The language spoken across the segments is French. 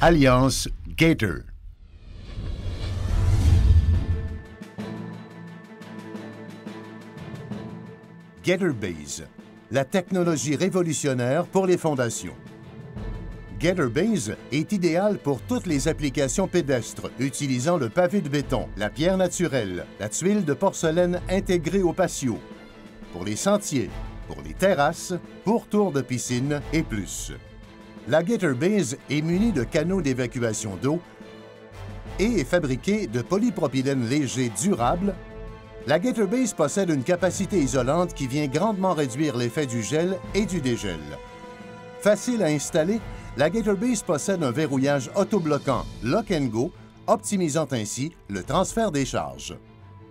Alliance Gator. GatorBase, la technologie révolutionnaire pour les fondations. GatorBase est idéal pour toutes les applications pédestres utilisant le pavé de béton, la pierre naturelle, la tuile de porcelaine intégrée au patio, pour les sentiers, pour les terrasses, pour tours de piscine et plus. La GatorBase est munie de canaux d'évacuation d'eau et est fabriquée de polypropylène léger durable. La GatorBase possède une capacité isolante qui vient grandement réduire l'effet du gel et du dégel. Facile à installer, la GatorBase possède un verrouillage autobloquant Lock & Go, optimisant ainsi le transfert des charges.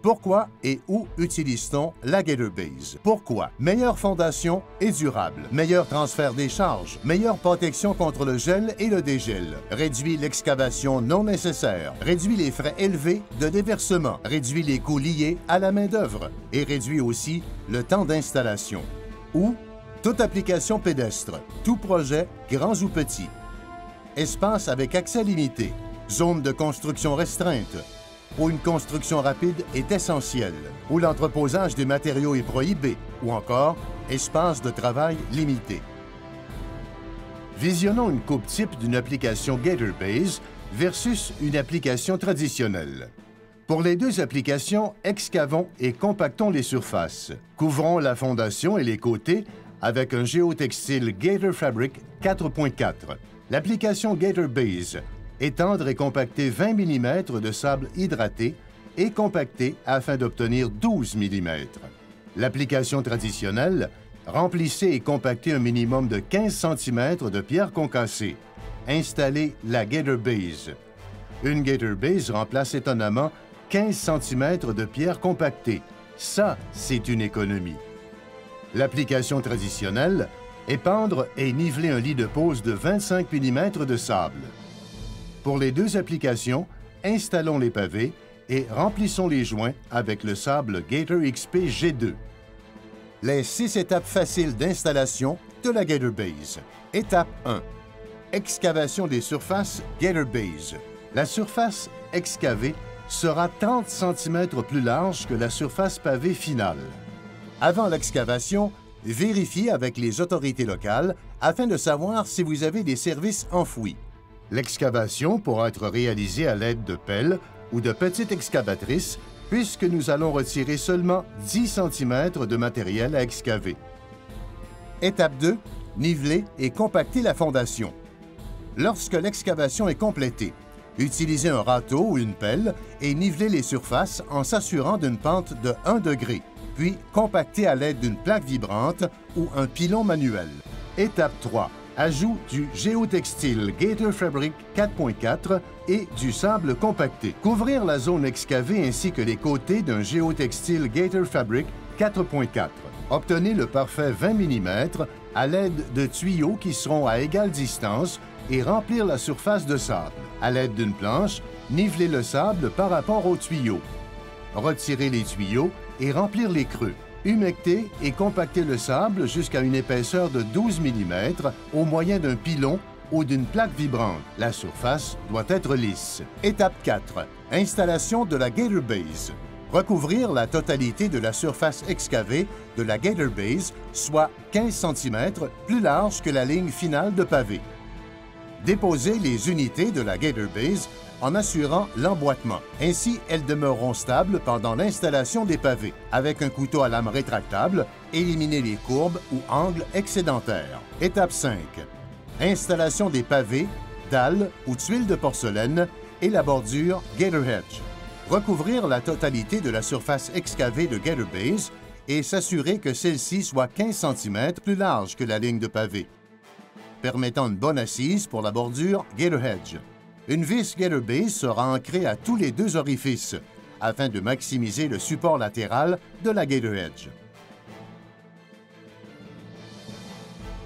Pourquoi et où utilise-t-on la GatorBase? Pourquoi? Meilleure fondation et durable. Meilleur transfert des charges. Meilleure protection contre le gel et le dégel. Réduit l'excavation non nécessaire. Réduit les frais élevés de déversement. Réduit les coûts liés à la main-d'œuvre. Et réduit aussi le temps d'installation. Ou toute application pédestre. Tout projet, grands ou petits. Espace avec accès limité. Zone de construction restreinte. Où une construction rapide est essentielle, où l'entreposage des matériaux est prohibé, ou encore espace de travail limité. Visionnons une coupe type d'une application GatorBase versus une application traditionnelle. Pour les deux applications, excavons et compactons les surfaces. Couvrons la fondation et les côtés avec un géotextile Gator Fabric 4.4. L'application GatorBase étendre et compacter 20 mm de sable hydraté et compacter afin d'obtenir 12 mm. L'application traditionnelle, remplissez et compactez un minimum de 15 cm de pierre concassée. Installez la GatorBase. Une GatorBase remplace étonnamment 15 cm de pierre compactée. Ça, c'est une économie. L'application traditionnelle, épandre et niveler un lit de pose de 25 mm de sable. Pour les deux applications, installons les pavés et remplissons les joints avec le sable Gator XP G2. Les 6 étapes faciles d'installation de la GatorBase. Étape 1. Excavation des surfaces GatorBase. La surface excavée sera 30 cm plus large que la surface pavée finale. Avant l'excavation, vérifiez avec les autorités locales afin de savoir si vous avez des services enfouis. L'excavation pourra être réalisée à l'aide de pelles ou de petites excavatrices puisque nous allons retirer seulement 10 cm de matériel à excaver. Étape 2. Niveler et compacter la fondation. Lorsque l'excavation est complétée, utilisez un râteau ou une pelle et nivelez les surfaces en s'assurant d'une pente de 1 degré, puis compactez à l'aide d'une plaque vibrante ou un pilon manuel. Étape 3. Ajout du géotextile Gator Fabric 4.4 et du sable compacté. Couvrir la zone excavée ainsi que les côtés d'un géotextile Gator Fabric 4.4. Obtenez le parfait 20 mm à l'aide de tuyaux qui seront à égale distance et remplir la surface de sable. À l'aide d'une planche, niveler le sable par rapport aux tuyaux. Retirer les tuyaux et remplir les creux. Humecter et compacter le sable jusqu'à une épaisseur de 12 mm au moyen d'un pilon ou d'une plaque vibrante. La surface doit être lisse. Étape 4. Installation de la GatorBase. Recouvrir la totalité de la surface excavée de la GatorBase, soit 15 cm plus large que la ligne finale de pavé. Déposer les unités de la GatorBase en assurant l'emboîtement. Ainsi, elles demeureront stables pendant l'installation des pavés. Avec un couteau à lame rétractable, éliminez les courbes ou angles excédentaires. Étape 5. Installation des pavés, dalles ou tuiles de porcelaine et la bordure Gator Hedge. Recouvrir la totalité de la surface excavée de GatorBase et s'assurer que celle-ci soit 15 cm plus large que la ligne de pavé, permettant une bonne assise pour la bordure Gator Hedge. Une vis GatorBase sera ancrée à tous les deux orifices afin de maximiser le support latéral de la Gator Hedge.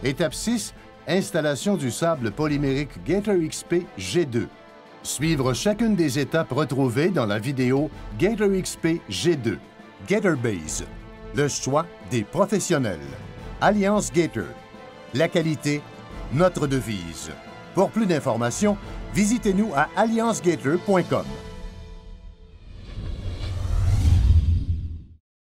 Étape 6. Installation du sable polymérique Gator XP G2. Suivre chacune des étapes retrouvées dans la vidéo Gator XP G2. GatorBase, le choix des professionnels. Alliance Gator, la qualité, notre devise. Pour plus d'informations, visitez-nous à alliancegator.com.